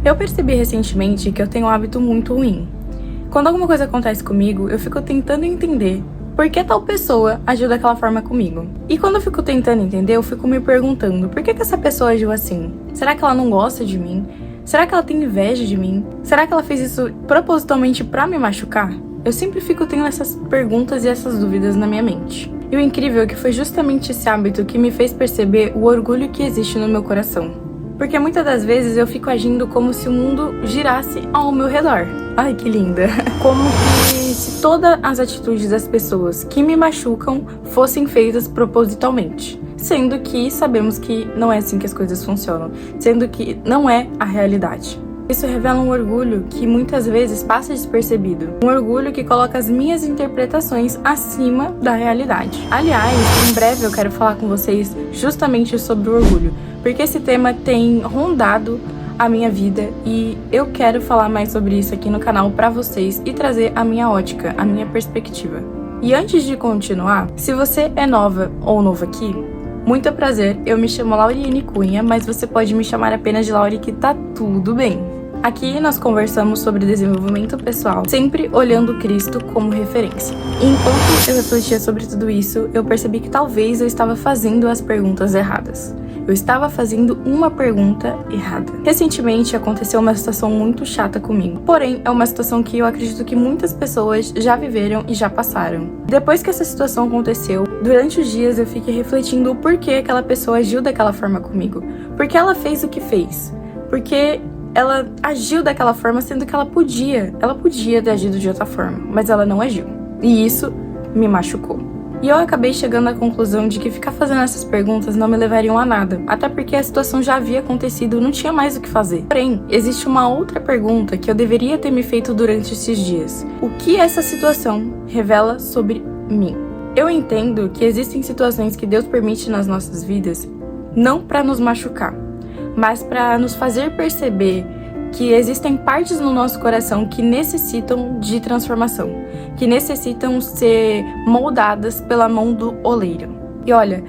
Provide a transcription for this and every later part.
Eu percebi recentemente que eu tenho um hábito muito ruim. Quando alguma coisa acontece comigo, eu fico tentando entender por que tal pessoa agiu daquela forma comigo. E quando eu fico tentando entender, eu fico me perguntando por que essa pessoa agiu assim? Será que ela não gosta de mim? Será que ela tem inveja de mim? Será que ela fez isso propositalmente pra me machucar? Eu sempre fico tendo essas perguntas e essas dúvidas na minha mente. E o incrível é que foi justamente esse hábito que me fez perceber o orgulho que existe no meu coração. Porque muitas das vezes eu fico agindo como se o mundo girasse ao meu redor. Ai, que linda! Como se todas as atitudes das pessoas que me machucam fossem feitas propositalmente. Sendo que sabemos que não é assim que as coisas funcionam. Sendo que não é a realidade. Isso revela um orgulho que muitas vezes passa despercebido. Um orgulho que coloca as minhas interpretações acima da realidade. Aliás, em breve eu quero falar com vocês justamente sobre o orgulho. Porque esse tema tem rondado a minha vida e eu quero falar mais sobre isso aqui no canal pra vocês e trazer a minha ótica, a minha perspectiva. E antes de continuar, se você é nova ou novo aqui, muito prazer, eu me chamo Lauriane Cunha, mas você pode me chamar apenas de Lauri que tá tudo bem. Aqui nós conversamos sobre desenvolvimento pessoal, sempre olhando Cristo como referência. E enquanto eu refletia sobre tudo isso, eu percebi que talvez eu estava fazendo as perguntas erradas. Eu estava fazendo uma pergunta errada. Recentemente aconteceu uma situação muito chata comigo. Porém, é uma situação que eu acredito que muitas pessoas já viveram e já passaram. Depois que essa situação aconteceu, durante os dias eu fiquei refletindo o porquê aquela pessoa agiu daquela forma comigo. Por que ela fez o que fez? Porque ela agiu daquela forma, sendo que ela podia ter agido de outra forma, mas ela não agiu. E isso me machucou. E eu acabei chegando à conclusão de que ficar fazendo essas perguntas não me levariam a nada, até porque a situação já havia acontecido, não tinha mais o que fazer. Porém, existe uma outra pergunta que eu deveria ter me feito durante esses dias. O que essa situação revela sobre mim? Eu entendo que existem situações que Deus permite nas nossas vidas não para nos machucar, mas para nos fazer perceber que existem partes no nosso coração que necessitam de transformação, que necessitam ser moldadas pela mão do oleiro. E olha,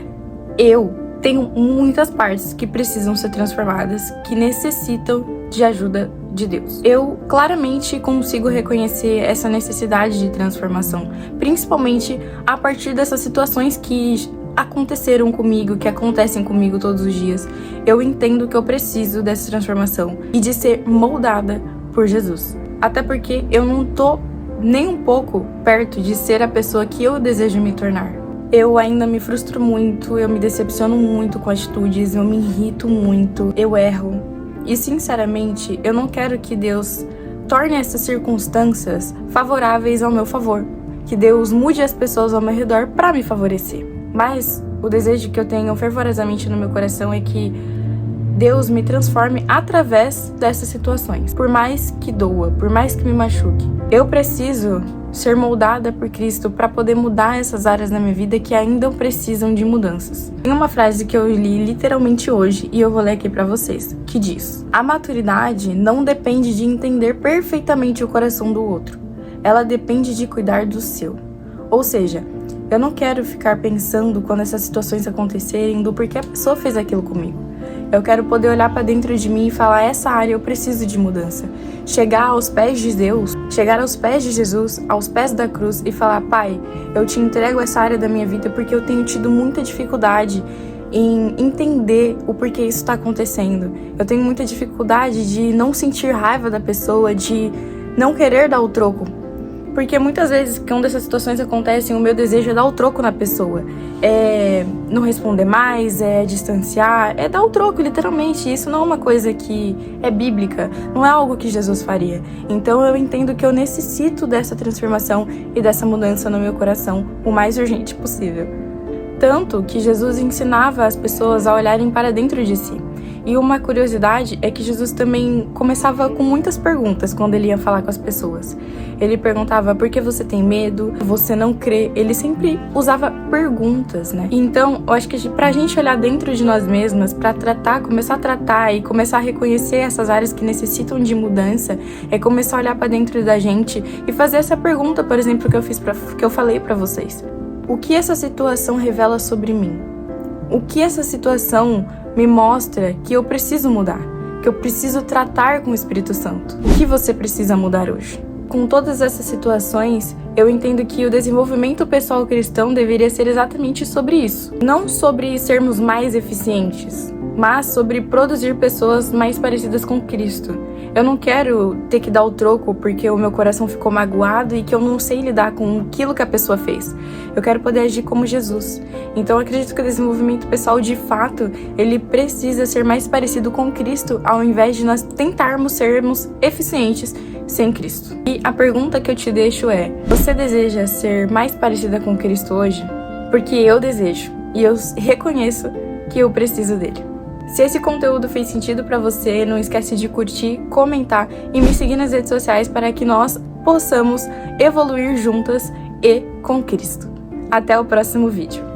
eu tenho muitas partes que precisam ser transformadas, que necessitam de ajuda de Deus. Eu claramente consigo reconhecer essa necessidade de transformação, principalmente a partir dessas situações que aconteceram comigo, que acontecem comigo todos os dias. Eu entendo que eu preciso dessa transformação e de ser moldada por Jesus. Até porque eu não tô nem um pouco perto de ser a pessoa que eu desejo me tornar. Eu ainda me frustro muito, eu me decepciono muito com atitudes, eu me irrito muito, eu erro. E sinceramente, eu não quero que Deus torne essas circunstâncias favoráveis ao meu favor. Que Deus mude as pessoas ao meu redor para me favorecer. Mas o desejo que eu tenho fervorosamente no meu coração é que Deus me transforme através dessas situações. Por mais que doa, por mais que me machuque. Eu preciso ser moldada por Cristo para poder mudar essas áreas da minha vida que ainda precisam de mudanças. Tem uma frase que eu li literalmente hoje e eu vou ler aqui para vocês, que diz: a maturidade não depende de entender perfeitamente o coração do outro. Ela depende de cuidar do seu. Ou seja, eu não quero ficar pensando quando essas situações acontecerem do porquê a pessoa fez aquilo comigo. Eu quero poder olhar para dentro de mim e falar: essa área eu preciso de mudança. Chegar aos pés de Deus, chegar aos pés de Jesus, aos pés da cruz e falar: Pai, eu te entrego essa área da minha vida porque eu tenho tido muita dificuldade em entender o porquê isso está acontecendo. Eu tenho muita dificuldade de não sentir raiva da pessoa, de não querer dar o troco. Porque muitas vezes, quando essas situações acontecem, o meu desejo é dar o troco na pessoa. É não responder mais, é distanciar, é dar o troco, literalmente. Isso não é uma coisa que é bíblica, não é algo que Jesus faria. Então eu entendo que eu necessito dessa transformação e dessa mudança no meu coração o mais urgente possível. Tanto que Jesus ensinava as pessoas a olharem para dentro de si. E uma curiosidade é que Jesus também começava com muitas perguntas quando ele ia falar com as pessoas. Ele perguntava: por que você tem medo? Você não crê? Ele sempre usava perguntas, né? Então, eu acho que pra gente olhar dentro de nós mesmas, pra tratar, começar a tratar e começar a reconhecer essas áreas que necessitam de mudança, é começar a olhar pra dentro da gente e fazer essa pergunta, por exemplo, que eu falei pra vocês. O que essa situação revela sobre mim? O que essa situação me mostra que eu preciso mudar, que eu preciso tratar com o Espírito Santo. O que você precisa mudar hoje? Com todas essas situações, eu entendo que o desenvolvimento pessoal cristão deveria ser exatamente sobre isso. Não sobre sermos mais eficientes, mas sobre produzir pessoas mais parecidas com Cristo. Eu não quero ter que dar o troco porque o meu coração ficou magoado e que eu não sei lidar com aquilo que a pessoa fez. Eu quero poder agir como Jesus. Então eu acredito que o desenvolvimento pessoal, de fato, ele precisa ser mais parecido com Cristo, ao invés de nós tentarmos sermos eficientes sem Cristo. E a pergunta que eu te deixo é: você deseja ser mais parecida com Cristo hoje? Porque eu desejo, e eu reconheço que eu preciso dele. Se esse conteúdo fez sentido pra você, não esquece de curtir, comentar e me seguir nas redes sociais para que nós possamos evoluir juntas e com Cristo. Até o próximo vídeo.